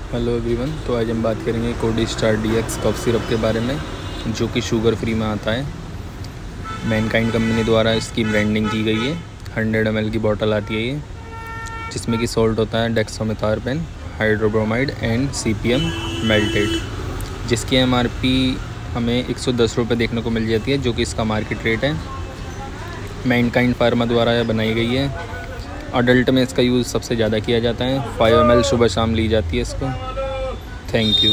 Hello everyone. तो आज हम बात करेंगे कोडी स्टार DX कफ सिरप के बारे में, जो कि शुगर फ्री में आता है। मैनकाइंड कंपनी द्वारा इसकी ब्रांडिंग की गई है। 100 ml की बॉटल आती है ये, जिसमें कि सॉल्ट होता है डेक्सामेथार्पेन, हाइड्रोब्रोमाइड एंड CPM मेल्टेड, जिसकी MRP हमें 110 रुपये देखने को मिल जाती है, जो कि इसका मार्केट रेट है। मैनकाइंड फार्मा द्वारा यह बनाई गई है। अडल्ट में इसका यूज़ सबसे ज़्यादा किया जाता है। 5 ml सुबह शाम ली जाती है इसको। Thank you.